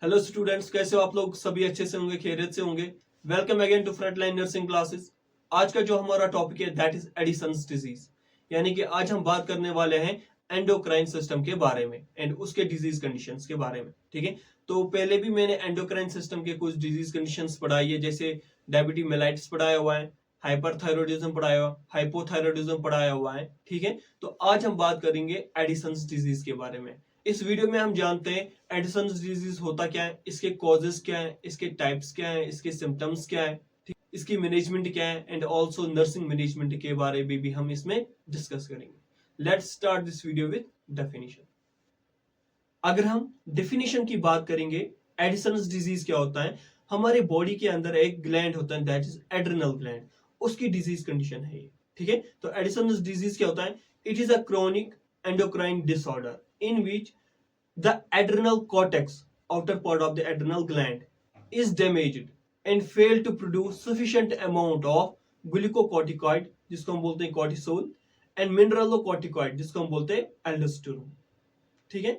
Hello students, कैसे हो आप लोग? सभी अच्छे से होंगे, खैरियत से होंगे। Welcome again to Frontline nursing classes. आज का जो हमारा टॉपिक है दैट इज एडिसन्स डिजीज, यानी कि आज हम बात करने वाले हैं एंडोक्राइन सिस्टम के बारे में एंड उसके डिजीज कंडीशंस के बारे में। ठीक है, तो पहले भी मैंने एंडोक्राइन सिस्टम के कुछ डिजीज कंडीशंस पढ़ाई है, जैसे डायबिटीज मेलाइटिस पढ़ाया हुआ है, हाइपरथायरॉयडिज्म पढ़ाया हुआ, हाइपोथायरॉयडिज्म पढ़ाया हुआ है। ठीक है, तो आज हम बात करेंगे एडिसन्स डिजीज के बारे में। इस वीडियो में हम जानते हैं एडिसन्स डिजीज होता क्या है, इसके कॉजेस क्या है, इसके टाइप्स क्या है, इसके सिम्टम्स क्या है, ठीक, इसकी मैनेजमेंट क्या है एंड आल्सो नर्सिंग मैनेजमेंट के बारे में भी हम इसमें डिस्कस करेंगे। Let's start this video with definition. अगर हम डेफिनेशन की बात करेंगे, एडिसन्स डिजीज क्या होता है? हमारे बॉडी के अंदर एक ग्लैंड होता है दैट इज एड्रिनल ग्लैंड, उसकी डिजीज कंडीशन है ये। ठीक है, तो एडिसन्स डिजीज क्या होता है? It is a chronic endocrine disorder in which the adrenal cortex, outer part of the adrenal gland, is damaged and fail to produce sufficient amount of glucocorticoid, जिसको हम बोलते हैं cortisol, and mineralocorticoid, जिसको हम बोलते हैं aldosterone। ठीक है,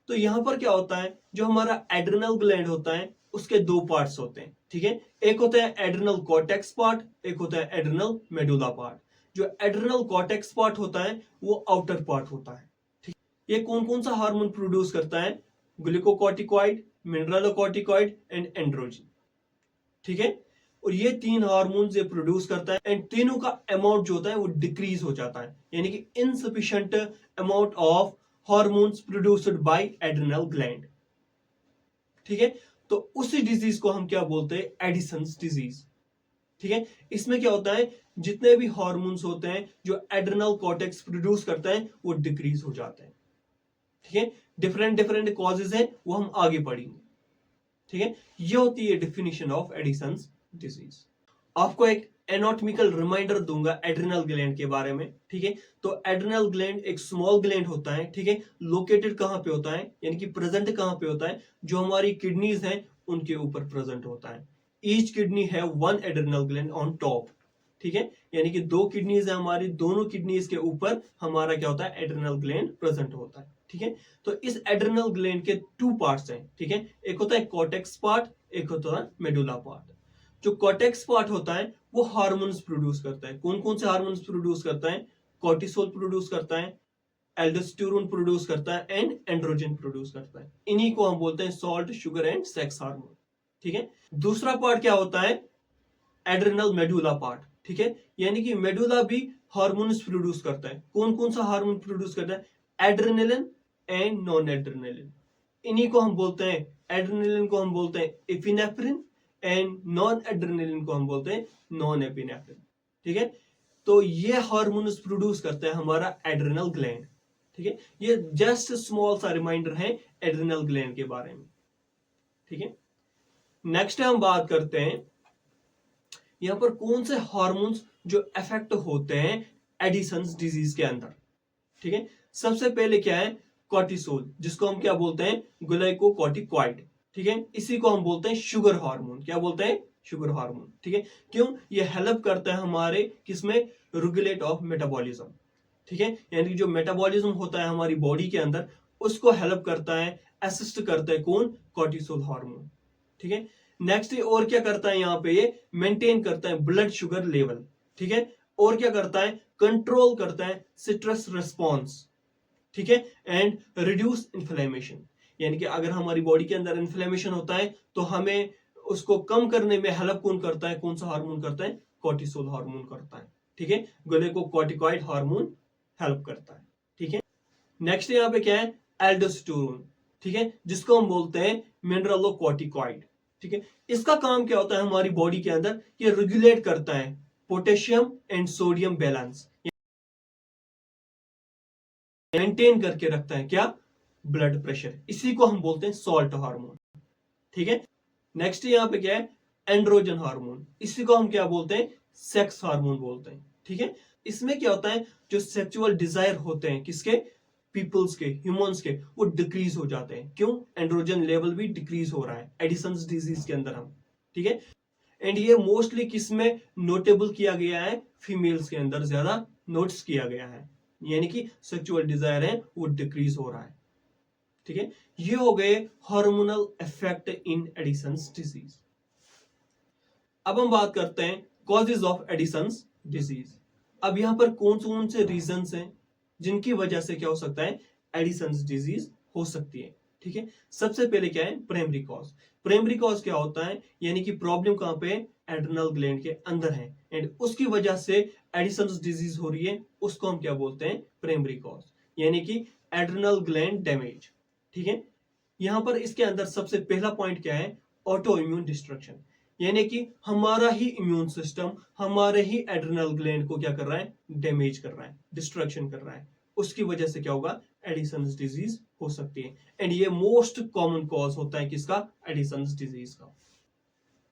तो यहां पर क्या होता है, जो हमारा एड्रिनल ग्लैंड होता है उसके दो पार्ट्स होते हैं। ठीक है, एक होता है एड्रिनल कॉर्टेक्स पार्ट, एक होता है एड्रिनल मेडुला पार्ट। जो एड्रिनल कॉर्टेक्स पार्ट होता है वो आउटर पार्ट होता है। ठीक, ये कौन कौन सा हार्मोन प्रोड्यूस करता है? Glucocorticoid, mineralocorticoid and androgen. ठीक है, और ये तीन हार्मोन्स ये प्रोड्यूस करता है एंड तीनों का अमाउंट जो होता है वो डिक्रीज हो जाता है, यानी कि insufficient amount of hormones produced by adrenal gland. ठीक है, तो उसी डिजीज को हम क्या बोलते हैं? Edison's disease. ठीक है, इसमें क्या होता है, जितने भी हार्मोन्स होते हैं जो एड्रिनल कॉर्टेक्स प्रोड्यूस करता है वो डिक्रीज हो जाते हैं। ठीक है, डिफरेंट डिफरेंट कॉजेज हैं, वो हम आगे पढ़ेंगे। ठीक है, ये होती है डेफिनेशन ऑफ एडिसन्स डिजीज। आपको एक एनाटॉमिकल रिमाइंडर दूंगा एड्रिनल ग्लैंड के बारे में। ठीक है, तो एड्रिनल ग्लैंड एक स्मॉल ग्लैंड होता है। ठीक है, लोकेटेड कहां पे होता है, यानी कि प्रेजेंट कहां पे होता है? जो हमारी किडनीज हैं उनके ऊपर प्रेजेंट होता है। ईच किडनी है one adrenal gland on top. ठीक है, यानी कि दो किडनीज है हमारी, दोनों किडनीज के ऊपर हमारा क्या होता है? एड्रिनल ग्लैंड प्रेजेंट होता है। ठीक है, तो इस एड्रिनल ग्लैंड के टू पार्ट्स हैं। ठीक है, एक होता है कॉर्टेक्स पार्ट, एक होता है मेडुला पार्ट। जो कॉर्टेक्स पार्ट होता है वो हार्मोन्स प्रोड्यूस करता है। कौन कौन से हार्मोन्स प्रोड्यूस करता है? कॉर्टिसोल प्रोड्यूस करता है, एल्डोस्टेरोन प्रोड्यूस करता है एंड एंड्रोजन प्रोड्यूस करता है। इन्हीं को हम बोलते हैं salt, sugar and sex hormone. ठीक है, दूसरा पार्ट क्या होता है? Adrenal medulla part. ठीक है, यानी कि मेडुला भी हार्मोन्स प्रोड्यूस करता है। कौन कौन सा हार्मोन प्रोड्यूस करता है? Adrenaline and non adrenaline. इन्हीं को हम बोलते हैं, एड्रेनलिन को हम बोलते हैं एपिनेफ्रिन एंड नॉन एड्रेनलिन को हम बोलते हैं नॉन एपिनेफ्रिन। ठीक है, तो ये हार्मोन्स प्रोड्यूस करता है हमारा एड्रिनल ग्लैंड। ठीक है, ये जस्ट स्मॉल सा रिमाइंडर है एड्रिनल ग्लैंड के बारे में। ठीक है, नेक्स्ट हम बात करते हैं यहां पर कौन से हार्मोन्स जो इफेक्ट होते हैं एडिसन्स डिजीज के अंदर। ठीक है, सबसे पहले क्या है? कॉर्टिसोल, जिसको हम क्या बोलते हैं? ग्लाइकोकॉर्टिकॉइड। ठीक है, इसी को हम बोलते हैं शुगर हार्मोन। क्या बोलते हैं? Sugar hormone. ठीक है, क्यों? ये हेल्प करता है हमारे किसमें? Regulate of metabolism. ठीक है, यानी जो मेटाबॉलिज्म होता है हमारी बॉडी के अंदर उसको हेल्प करता है, असिस्ट करता है। कौन? Cortisol hormone. ठीक है, नेक्स्ट और क्या करता है? यहाँ पे ये मेंटेन करता है ब्लड शुगर लेवल। ठीक है, और क्या करता है? कंट्रोल करता है सिट्रस रिस्पॉन्स। ठीक है, एंड रिड्यूस इन्फ्लेमेशन, यानी कि अगर हमारी बॉडी के अंदर इन्फ्लेमेशन होता है तो हमें उसको कम करने में हेल्प कौन करता है? कौन सा हार्मोन करता है? कॉर्टिसोल हार्मोन करता है। ठीक है, ग्लूकोकॉर्टिकॉइड हार्मोन हेल्प करता है। ठीक है, नेक्स्ट यहाँ पे क्या है? एल्डोस्टेरोन। ठीक है, जिसको हम बोलते हैं मिनरलोकॉर्टिकॉइड। ठीक है, इसका काम क्या होता है हमारी बॉडी के अंदर? ये रेगुलेट करता है potassium and sodium balance, maintain करके रखता है क्या? Blood pressure. इसी को हम बोलते हैं सॉल्ट हार्मोन। ठीक है, नेक्स्ट यहाँ पे क्या है? Androgen hormone. इसी को हम क्या बोलते हैं? सेक्स हार्मोन बोलते हैं। ठीक है, इसमें क्या होता है? जो सेक्सुअल डिजायर होते हैं किसके? पीपल्स के, ह्यूमंस के, वो डिक्रीज हो जाते हैं। क्यों? एंड्रोजन लेवल भी डिक्रीज हो रहा है एडिसन्स डिजीज के अंदर हम। ठीक है, एंड ये मोस्टली किस में नोटेबल किया गया है? फीमेल्स के अंदर ज्यादा नोट्स किया गया है, यानी कि सेक्सुअल डिजायर है वो डिक्रीज हो रहा है। ठीक है, ये हो गए hormonal effect in Edison's disease. अब हम बात करते हैं कॉजेज ऑफ एडिसन्स डिजीज। अब यहां पर कौन से रीजंस हैं जिनकी वजह से क्या हो सकता है, एडिसन्स डिजीज हो सकती है। ठीक है, सबसे पहले क्या है, प्राइमरी कॉज। प्राइमरी कॉज क्या होता है, यानी कि प्रॉब्लम कहां पे, एड्रेनल ग्लैंड के अंदर है, एंड उसकी वजह से एडिसन्स डिजीज हो रही है, उसको हम क्या बोलते हैं, प्राइमरी कॉज, यानी कि एड्रेनल ग्लैंड डैमेज। ठीक है, यहां पर इसके अंदर सबसे पहला पॉइंट क्या है, ऑटो इम्यून डिस्ट्रक्शन, यानी कि हमारा ही इम्यून सिस्टम हमारे ही एड्रेनल ग्लैंड को क्या कर रहा है, डैमेज कर रहा है, डिस्ट्रक्शन कर रहा है, उसकी वजह से क्या होगा, एडिसन्स डिजीज हो सकती है। एंड ये मोस्ट कॉमन कॉज होता है किसका, एडिसन्स डिजीज का।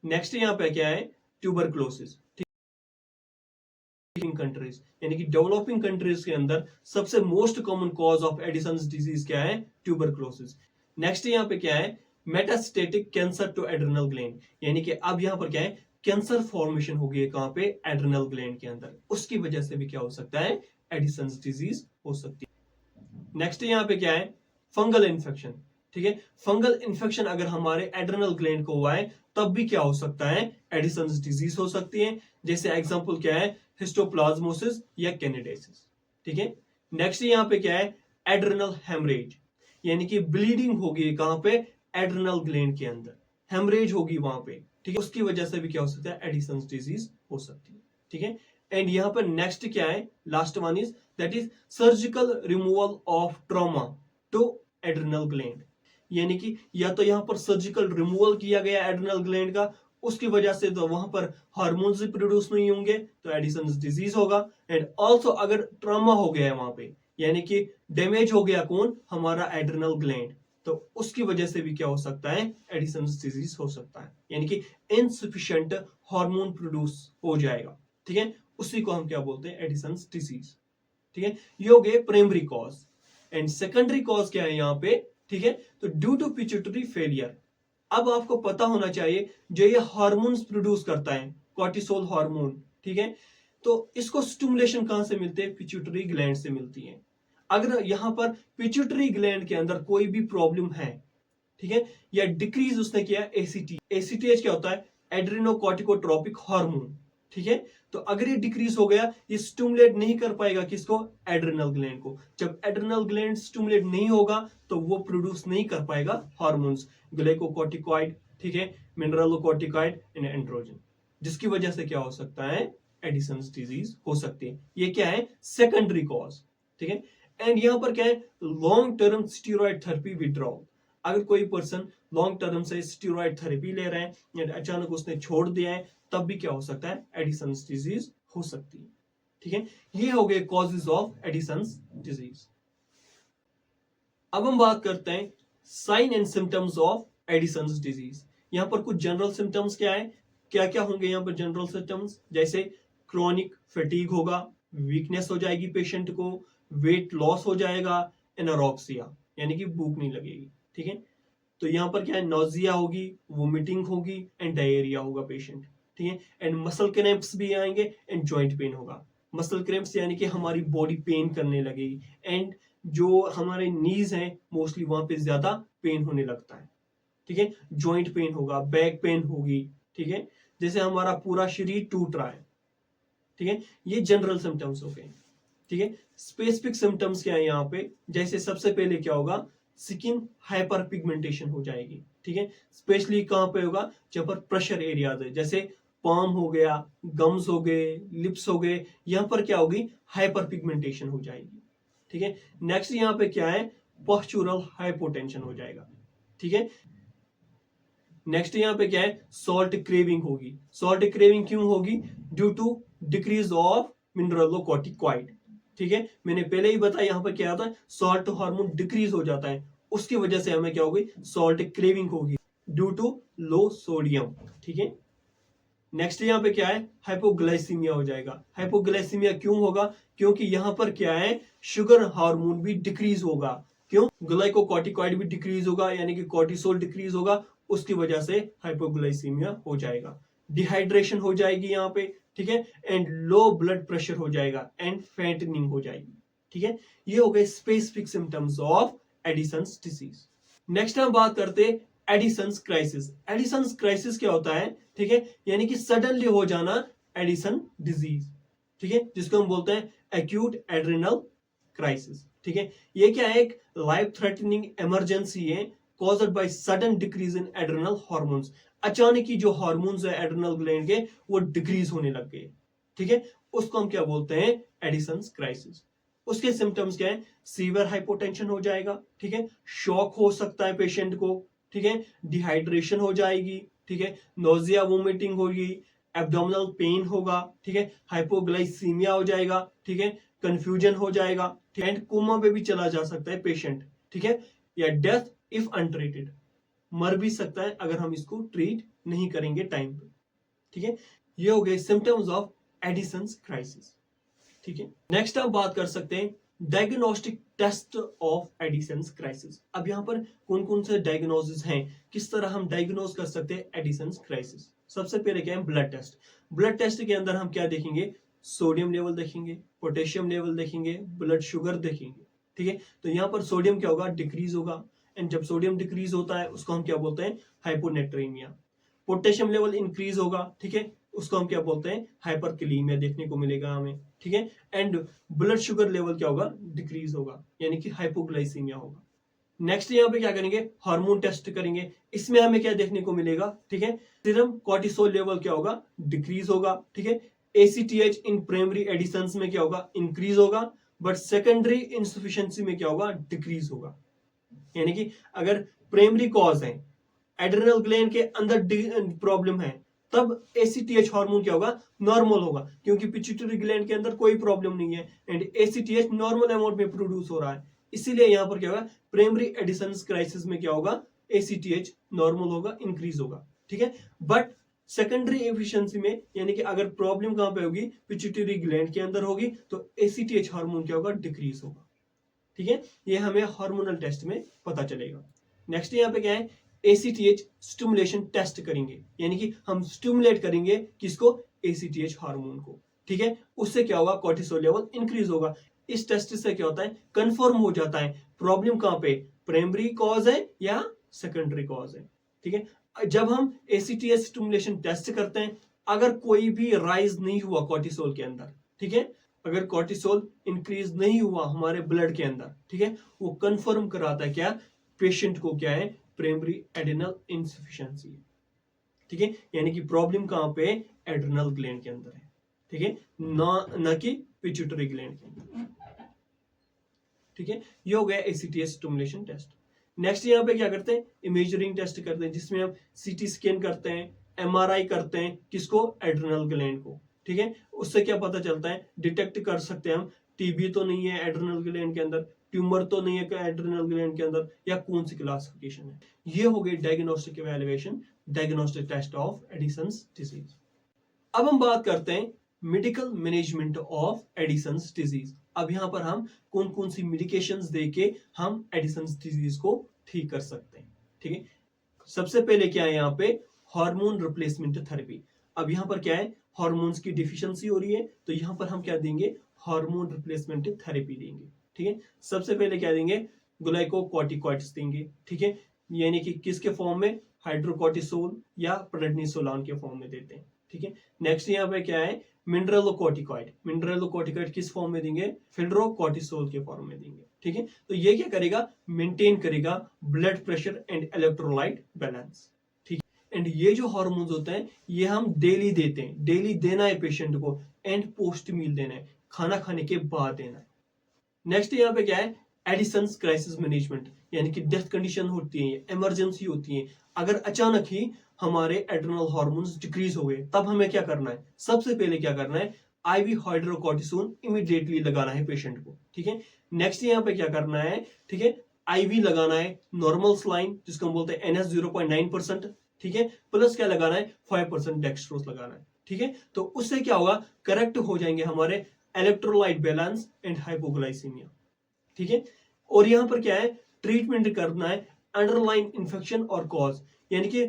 नेक्स्ट यहाँ पे क्या है, ट्यूबरक्लोसिस। कंट्रीज यानी कि डेवलपिंग कंट्रीज के अंदर सबसे most common cause of Addison's disease क्या है, ट्यूबरक्लोसिस। नेक्स्ट यहाँ पे क्या है, metastatic cancer to adrenal gland, यानी कि अब यहाँ पर क्या है, कैंसर फॉर्मेशन हो गई है कहां पे, एड्रेनल ग्लैंड के अंदर, उसकी वजह से भी क्या हो सकता है, एडिसन्स डिजीज हो सकती है। नेक्स्ट यहाँ पे क्या है, फंगल इन्फेक्शन। ठीक है, फंगल इन्फेक्शन अगर हमारे एड्रेनल ग्लैंड को हुआ है तब भी क्या हो सकता है, एडिसन्स डिजीज हो सकती है। जैसे एग्जांपल क्या है, हिस्टोप्लाज्मोसिस या कैनिडाइसिस। ठीक है, नेक्स्ट यहाँ पे क्या है, एड्रेनल हेमरेज, यानी कि ब्लीडिंग होगी कहां पे, एड्रेनल ग्लैंड के अंदर, हेमरेज होगी वहां पे। ठीक है, उसकी वजह से भी क्या हो सकता है, एडिसन्स डिजीज हो सकती है। ठीक है, एंड यहाँ पर नेक्स्ट क्या है, last one is that is surgical removal of trauma to adrenal gland, यानी कि या तो यहाँ पर सर्जिकल रिमूवल किया गया एड्रेनल ग्लैंड का, उसकी वजह से तो वहां पर हार्मोन्स भी प्रोड्यूस नहीं होंगे तो एडिसन्स डिजीज होगा। एंड ऑल्सो अगर ट्रॉमा हो गया है वहां पे, यानी कि डैमेज हो गया कौन, हमारा एड्रेनल ग्लैंड, तो उसकी वजह से भी क्या हो सकता है, एडिसन्स डिजीज हो सकता है, यानी कि इनसफिशिएंट हार्मोन प्रोड्यूस हो जाएगा। ठीक है, उसी को हम क्या बोलते हैं, एडिसन्स डिजीज। ठीक है, ये हो गए primary cause. And secondary cause क्या है यहाँ पे, ठीक है, तो ड्यू टू पिट्यूटरी फेलियर। अब आपको पता होना चाहिए जो ये हार्मोन्स प्रोड्यूस करता है, कॉर्टिसोल हार्मोन, ठीक है, तो इसको स्टिमुलेशन कहां से मिलते हैं, पिट्यूटरी ग्लैंड से मिलती है। अगर यहां पर पिट्यूटरी ग्लैंड के अंदर कोई भी प्रॉब्लम है, ठीक है, या डिक्रीज उसने किया, एसीटीएच क्या होता है, एड्रेनोकॉर्टिकोट्रोपिक हार्मोन। ठीक है, तो अगर ये डिक्रीज हो गया, ये स्टिमुलेट नहीं कर पाएगा किसको, एड्रेनल ग्लैंड को। जब एड्रेनल ग्लैंड स्टिमुलेट नहीं होगा तो वो प्रोड्यूस नहीं कर पाएगा हार्मोन्स, ग्लाइकोकॉर्टिकॉइड, ठीक है, मिनरलोकॉर्टिकॉइड एंड एंड्रोजन, जिसकी वजह से क्या हो सकता है, एडिसन्स डिजीज हो सकती है। ये क्या है, सेकेंडरी कॉज। ठीक है, एंड यहां पर क्या है, long term steroid therapy withdrawal. अगर कोई पर्सन लॉन्ग टर्म से स्टीरॉयड थेरेपी ले रहे हैं या अचानक उसने छोड़ दिया है, तब भी क्या हो सकता है, एडिसन्स डिजीज हो सकती है। ठीक है, ये हो गए कॉजेज ऑफ एडिसन्स डिजीज। अब हम बात करते हैं sign and symptoms of Addison's disease. यहां पर कुछ जनरल सिम्टम्स क्या है, क्या क्या होंगे यहाँ पर जनरल सिम्टम्स, जैसे क्रोनिक फटीग होगा, वीकनेस हो जाएगी पेशेंट को, वेट लॉस हो जाएगा, एनोरेक्सिया यानी कि भूख नहीं लगेगी। ठीक है, तो यहाँ पर क्या है, नोजिया होगी, वोमिटिंग होगी एंड डायरिया होगा पेशेंट। ठीक है, एंड मसल क्रैम्प्स भी आएंगे एंड जॉइंट पेन होगा। मसल क्रैम्प्स यानी कि हमारी बॉडी पेन करने लगेगी, एंड जो हमारे नीज हैं मोस्टली वहां पे ज्यादा पेन होने लगता है। ठीक है, जॉइंट पेन होगा, बैक पेन होगी। ठीक है, जैसे हमारा पूरा शरीर टूट रहा है। ठीक है, ये जनरल सिम्टम्स हो गए। ठीक है, स्पेसिफिक सिम्टम्स क्या है यहाँ पे, जैसे सबसे पहले क्या होगा, स्किन हाइपर पिगमेंटेशन हो जाएगी। ठीक है, स्पेशली कहां पे होगा, जहां पर प्रेशर एरियाज है, जैसे पाम हो गया, गम्स हो गए, लिप्स हो गए, यहां पर क्या होगी, हाइपर पिगमेंटेशन हो जाएगी। ठीक है, नेक्स्ट यहाँ पे क्या है, पोस्चुरल हाइपोटेंशन हो जाएगा। ठीक है, नेक्स्ट यहाँ पे क्या है, सॉल्ट क्रेविंग होगी। सॉल्ट क्रेविंग क्यों होगी, due to decrease of mineralocorticoid. ठीक है, मैंने पहले ही बताया यहाँ पर क्या होता है, सॉल्ट हार्मोन डिक्रीज हो जाता है, उसकी वजह से हमें क्या होगी, सॉल्ट क्रेविंग होगी ड्यू टू लो सोडियम। ठीक है, नेक्स्ट यहाँ पे क्या है, हाइपोग्लाइसीमिया हो जाएगा। हाइपोग्लाइसीमिया क्यों होगा, क्योंकि यहाँ पर क्या है, शुगर हार्मोन भी डिक्रीज होगा। क्यों, ग्लाइकोकॉर्टिकॉइड भी डिक्रीज होगा, यानी कि कॉर्टिसोल डिक्रीज होगा, उसकी वजह से हाइपोग्लाइसीमिया हो जाएगा। डिहाइड्रेशन हो जाएगी यहाँ पे। ठीक है, एंड लो ब्लड प्रेशर हो जाएगा एंड फैटनिंग हो जाएगी। ठीक है, ये हो गए specific symptoms of Addison's disease. Next हम बात करते हैं एडिसन्स क्राइसिस। एडिसन्स क्राइसिस क्या होता है, ठीक है, यानी कि सडनली हो जाना एडिसन डिजीज, ठीक है, जिसको हम बोलते हैं एक्यूट एड्रिनल क्राइसिस, ठीक है। ये क्या है, एक लाइफ थ्रेटनिंग इमरजेंसी है caused by sudden decrease in adrenal hormones. अचानक ही जो हार्मोन्स है एड्रिनल ग्लैंड के वो डिक्रीज होने लग गए, ठीक है, उसको हम क्या बोलते हैं, एडिसन्स क्राइसिस। उसके सिम्टम्स क्या है, सीवियर हाइपोटेंशन हो जाएगा, ठीक है, शॉक हो सकता है पेशेंट को, ठीक है, डिहाइड्रेशन हो जाएगी, ठीक है, नोजिया वोमिटिंग होगी, एब्डोमिनल पेन होगा, ठीक है, हाइपोग्लाइसीमिया हो जाएगा, ठीक है, कंफ्यूजन हो जाएगा, एंड कोमा पे भी चला जा सकता है पेशेंट, ठीक है, या डेथ इफ अनट्रीटेड, मर भी सकता है अगर हम इसको ट्रीट नहीं करेंगे टाइम पे, ठीक है। ये हो गए सिम्टम्स ऑफ एडिसन्स क्राइसिस, ठीक है। नेक्स्ट हम बात कर सकते हैं diagnostic test of Addison's crisis. अब यहाँ पर कौन कौन से डायग्नोसिस हैं, किस तरह हम डायग्नोज कर सकते हैं एडिसन्स क्राइसिस। सबसे पहले क्या है, ब्लड टेस्ट। ब्लड टेस्ट के अंदर हम क्या देखेंगे, सोडियम लेवल देखेंगे, पोटेशियम लेवल देखेंगे, ब्लड शुगर देखेंगे, ठीक है। तो यहाँ पर सोडियम क्या होगा, डिक्रीज होगा, एंड जब सोडियम डिक्रीज होता है उसको हम क्या बोलते हैं, हाइपोनेट्रीमिया। पोटेशियम लेवल इंक्रीज होगा, ठीक है, उसको हम क्या बोलते हैं, हाइपरकैलेमिया देखने को मिलेगा हमें, ठीक है। एंड ब्लड शुगर लेवल क्या होगा, डिक्रीज होगा, यानी कि हाइपोग्लाइसीमिया होगा। नेक्स्ट यहाँ पे क्या करेंगे, हार्मोन टेस्ट करेंगे। इसमें हमें क्या देखने को मिलेगा, ठीक है, सीरम कोर्टिसोल लेवल क्या होगा, डिक्रीज होगा, ठीक है। एसीटीएच इन प्राइमरी एडिशंस में क्या होगा, इंक्रीज होगा, बट सेकेंडरी इनसफिशिएंसी में क्या होगा, डिक्रीज होगा। यानी कि अगर प्राइमरी कॉज है, एड्रिनल ग्लैंड के अंदर प्रॉब्लम है, तब एसीटीएच हार्मोन क्या होगा, नॉर्मल होगा, क्योंकि पिट्यूटरी ग्लैंड के अंदर कोई प्रॉब्लम नहीं है एंड एसीटीएच नॉर्मल अमाउंट में प्रोड्यूस हो रहा है। इसीलिए यहां पर क्या होगा, प्राइमरी एडिशंस क्राइसिस में क्या होगा, एसीटीएच नॉर्मल होगा, इंक्रीज होगा, ठीक है। बट सेकेंडरी एफिशिएंसी में, यानी कि अगर प्रॉब्लम कहां पे होगी, पिट्यूटरी ग्लैंड के अंदर होगी, तो एसीटीएच हार्मोन क्या होगा, डिक्रीज होगा, ठीक है। ये हमें हार्मोनल टेस्ट में पता चलेगा। नेक्स्ट यहाँ पे क्या है, एसीटीएच स्टिमुलेशन टेस्ट करेंगे, यानी कि हम स्टिमुलेट करेंगे किसको, एसीटीएच हार्मोन को, ठीक है। उससे क्या होगा, कोर्टिसोल लेवल इंक्रीज होगा। इस टेस्ट से क्या होता है, कंफर्म हो जाता है प्रॉब्लम कहां पे, प्राइमरी कॉज है या सेकेंडरी कॉज है, ठीक है। जब हम एसीटीएच स्टिमुलेशन टेस्ट करते हैं, अगर कोई भी राइज नहीं हुआ कोर्टिसोल के अंदर, ठीक है, अगर कोर्टिसोल इंक्रीज नहीं हुआ हमारे ब्लड के अंदर, ठीक है, वो कंफर्म कराता है क्या, पेशेंट को क्या है, प्राइमरी एड्रिनल इनसफिशिएंसी है, ठीक है, यानी कि प्रॉब्लम कहां पे, एड्रिनल ग्लैंड के अंदर है, ठीक है, ना कि पिट्यूटरी ग्लैंड के अंदर, ठीक है। ये हो गया एसीटीएच स्टिमुलेशन टेस्ट। नेक्स्ट यहाँ पे क्या करते हैं, इमेजिंग टेस्ट करते हैं, जिसमें हम सीटी स्कैन करते हैं, एमआरआई करते हैं, किसको, एड्रिनल ग्लैंड को, ठीक है। उससे क्या पता चलता है, डिटेक्ट कर सकते हैं हम टीबी तो नहीं है एड्रिनल ग्लैंड के अंदर, ट्यूमर तो नहीं है एड्रिनल ग्लैंड के अंदर, या कौन सी क्लासिफिकेशन है। ये हो गई diagnostic evaluation, diagnostic test of Addison's disease. अब हम बात करते हैं medical management of Addison's disease. अब यहाँ पर हम कौन कौन सी मेडिकेशंस देके हम एडिसन्स डिजीज को ठीक कर सकते हैं, ठीक है। सबसे पहले क्या है यहाँ पे, हार्मोन रिप्लेसमेंट थेरेपी। अब यहाँ पर क्या है, हार्मोन्स की डिफिशियंसी हो रही है, तो यहाँ पर हम क्या देंगे, हार्मोन रिप्लेसमेंट थेरेपी देंगे, ठीक है। सबसे पहले क्या देंगे, ग्लाइकोकॉर्टिकॉइड्स देंगे, ठीक है, यानी कि किसके फॉर्म में, हाइड्रोकॉर्टिसोल या प्रेडनिसोलोन के फॉर्म में देते हैं, ठीक है। नेक्स्ट यहाँ पे क्या है, मिनरलोकॉर्टिकॉइड। मिनरलोकॉर्टिकॉइड किस फॉर्म में देंगे, फिल्ड्रोकॉर्टिसोल के फॉर्म में देंगे, ठीक है। तो ये क्या करेगा, मेंटेन करेगा blood pressure and electrolyte balance, ठीक है। एंड ये जो हार्मोन्स होते हैं ये हम डेली देते हैं, डेली देना है पेशेंट को, एंड पोस्ट मील देना है, खाना खाने के बाद देना है। नेक्स्ट यहाँ पे क्या है, एडिसन्स क्राइसिस मैनेजमेंट, यानी कि डेथ कंडीशन होती है, इमरजेंसी होती है, अगर अचानक ही हमारे एड्रिनल हार्मोन्स डिक्रीज हो गए, तब हमें क्या करना है, सबसे पहले क्या करना है, आईवी हाइड्रोकॉर्टिसोन इमीडिएटली लगाना है पेशेंट को, ठीक है। नेक्स्ट यहाँ पे क्या करना है, ठीक है, आईवी लगाना है नॉर्मल सलाइन, जिसको हम बोलते हैं NS 0.9%, ठीक है, प्लस क्या लगाना है, 5% डेक्सट्रोज लगाना है, ठीक है। तो उससे क्या होगा, करेक्ट हो जाएंगे हमारे इलेक्ट्रोलाइट बैलेंस एंड हाइपोग्लाइसीमिया, ठीक है। और यहाँ पर क्या है, ट्रीटमेंट करना है अंडरलाइन इन्फेक्शन और कॉज, यानी कि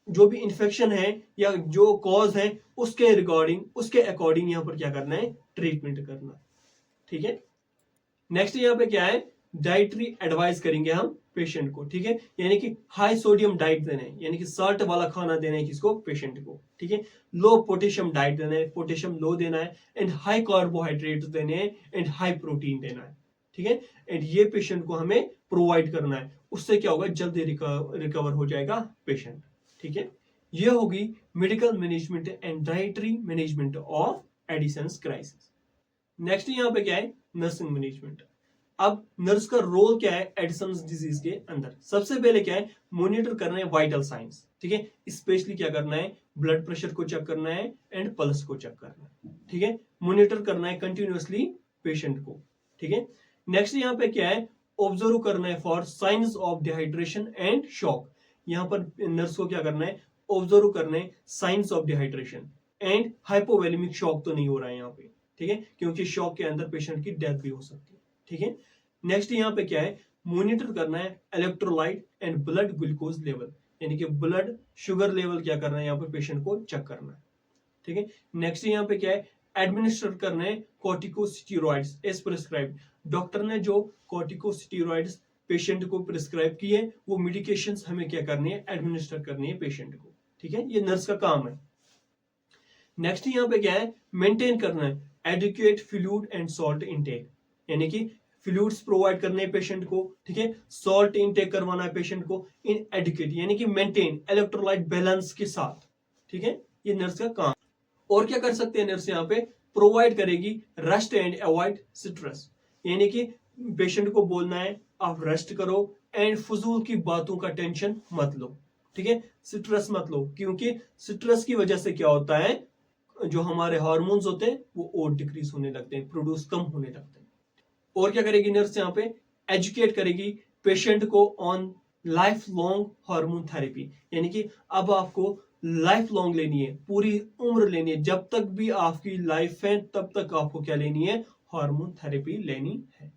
जो भी इन्फेक्शन है या जो कॉज है उसके रिगार्डिंग, उसके अकॉर्डिंग यहाँ पर क्या करना है, ट्रीटमेंट करना है, ठीक है। नेक्स्ट यहाँ पे क्या है, डाइटरी एडवाइस करेंगे हम पेशेंट को, ठीक है, यानी कि हाई सोडियम डाइट देना है, यानी कि साल्ट वाला खाना देना है किसको, पेशेंट को, ठीक है। लो पोटेशियम डाइट देना है, पोटेशियम लो देना है, एंड हाई कार्बोहाइड्रेट देने हैं, एंड हाई प्रोटीन देना है, ठीक है। एंड ये पेशेंट को हमें प्रोवाइड करना है, उससे क्या होगा, जल्दी रिकवर हो जाएगा पेशेंट, ठीक है। ये होगी medical management and dietary management of Addison's crisis. Next यहाँ पे क्या है, नर्सिंग मैनेजमेंट। अब नर्स का रोल क्या है एडिसन्स डिजीज के अंदर, सबसे पहले क्या है, मॉनिटर करना है वाइटल साइंस, ठीक है, स्पेशली क्या करना है, ब्लड प्रेशर को चेक करना है एंड पल्स को चेक करना है, ठीक है, मॉनिटर करना है कंटिन्यूअसली पेशेंट को, ठीक है। नेक्स्ट यहाँ पे क्या है, ऑब्जर्व करना है for science of dehydration and shock. यहाँ पर नर्स को क्या करना है, ऑब्जर्व करना है signs of dehydration and hypovolemic shock तो नहीं हो रहा है यहाँ पे, ठीक है, क्योंकि शॉक के अंदर पेशेंट की डेथ भी हो सकती है, ठीक है। नेक्स्ट यहाँ पे क्या है, मॉनिटर करना है electrolyte and blood glucose level, यानी कि ब्लड शुगर लेवल क्या करना है यहाँ पे पेशेंट को चेक करना है, ठीक है। नेक्स्ट यहाँ पे क्या है, एडमिनिस्टर करना है कॉर्टिकोस्टेरॉइड्स एज प्रिस्क्राइब। डॉक्टर ने जो कॉर्टिकोस्टेरॉइड्स पेशेंट को प्रिस्क्राइब किए वो मेडिकेशंस हमें क्या करनी है, एडमिनिस्टर करनी है पेशेंट को, ठीक है, ये नर्स का काम है। नेक्स्ट यहाँ पे क्या है, मेंटेन करना है adequate fluid and salt intake, यानी कि फ्लूइड्स प्रोवाइड करने हैं पेशेंट को, ठीक है, सॉल्ट इनटेक करवाना है पेशेंट को इन एडिक्वेट, यानी कि मेंटेन इलेक्ट्रोलाइट बैलेंस के साथ, ठीक है, ये नर्स का काम। और क्या कर सकते हैं नर्स यहाँ पे, प्रोवाइड करेगी रेस्ट एंड अवॉइड स्ट्रेस, यानी कि पेशेंट को बोलना है आप रेस्ट करो एंड फजूल की बातों का टेंशन मत लो, ठीक है, स्ट्रेस मत लो, क्योंकि स्ट्रेस की वजह से क्या होता है, जो हमारे हार्मोन्स होते हैं वो और डिक्रीज होने लगते हैं, प्रोड्यूस कम होने लगते हैं। और क्या करेगी नर्स यहाँ पे, एजुकेट करेगी पेशेंट को on life long hormone therapy, यानी कि अब आपको लाइफ लॉन्ग लेनी है, पूरी उम्र लेनी है, जब तक भी आपकी लाइफ है तब तक आपको क्या लेनी है, हार्मोन थेरेपी लेनी है।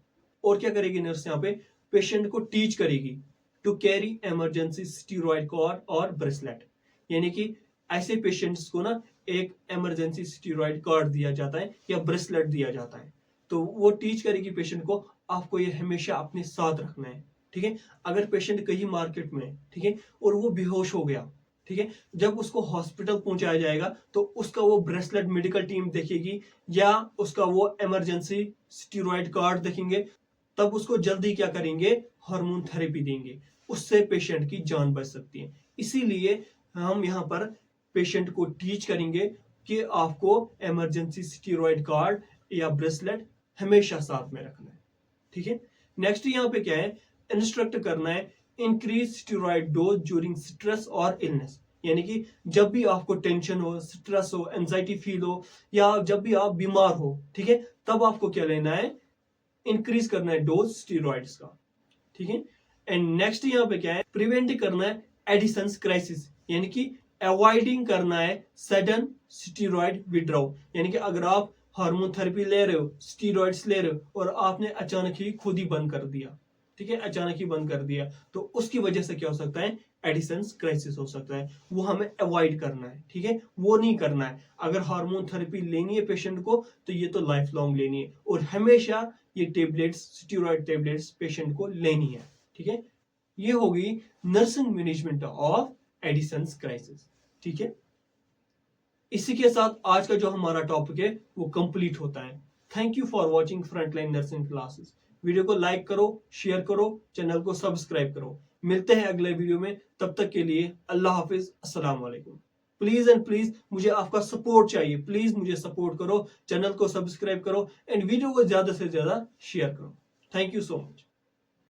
और क्या करेगी नर्स यहाँ पे, पेशेंट को टीच करेगी to carry emergency steroid card और ब्रेसलेट, यानी कि ऐसे पेशेंट्स को ना एक इमरजेंसी स्टीरॉयड कार्ड दिया जाता है या ब्रेसलेट दिया जाता है, तो वो टीच करेगी पेशेंट को आपको ये हमेशा अपने साथ रखना है, ठीक है। अगर पेशेंट कहीं मार्केट में, ठीक है, और वो बेहोश हो गया, ठीक है, जब उसको हॉस्पिटल पहुंचाया जाएगा तो उसका वो ब्रेसलेट मेडिकल टीम देखेगी या उसका वो इमरजेंसी स्टीरॉयड कार्ड देखेंगे, तब उसको जल्दी क्या करेंगे, हार्मोन थेरेपी देंगे, उससे पेशेंट की जान बच सकती है। इसीलिए हम यहाँ पर पेशेंट को टीच करेंगे कि आपको इमरजेंसी स्टीरॉयड कार्ड या ब्रेसलेट हमेशा साथ में रखना है, ठीक है। नेक्स्ट यहाँ पे क्या है, इंस्ट्रक्ट करना है increase steroid dose during stress और इलनेस, यानी कि जब भी आपको टेंशन हो, स्ट्रेस हो, एंजाइटी फील हो या जब भी आप बीमार हो, ठीक है, तब आपको क्या लेना है, इंक्रीज करना है डोज स्टीरॉयड्स का, ठीक है। एंड नेक्स्ट यहाँ पे क्या है, प्रिवेंट करना है एडिसन्स क्राइसिस, यानी कि अवॉइडिंग करना है सडन स्टीरॉयड विड्रॉ, यानी कि अगर आप हार्मोन थेरेपी ले रहे हो, स्टीरॉयड्स ले रहे हो और आपने अचानक ही खुद ही बंद कर दिया, ठीक है, अचानक ही बंद कर दिया, तो उसकी वजह से क्या हो सकता है, एडिसन्स क्राइसिस हो सकता है, वो हमें अवॉइड करना है, ठीक है, वो नहीं करना है। अगर हार्मोन थेरेपी लेनी है पेशेंट को तो ये तो लाइफ लॉन्ग लेनी है और हमेशा ये टेबलेट्स, स्टीरॉयड टेबलेट्स पेशेंट को लेनी है, ठीक है। ये होगी nursing management of Addison's crisis, ठीक है। इसी के साथ आज का जो हमारा टॉपिक है वो कंप्लीट होता है। Thank you for watching frontline nursing classes. Video को लाइक करो, शेयर करो, चैनल को सब्सक्राइब करो। मिलते हैं अगले वीडियो में, तब तक के लिए अल्लाह हाफिज, अस्सलाम वालेकुम। प्लीज एंड प्लीज मुझे आपका सपोर्ट चाहिए, प्लीज मुझे सपोर्ट करो, चैनल को सब्सक्राइब करो एंड वीडियो को ज्यादा से ज्यादा शेयर करो। Thank you so much.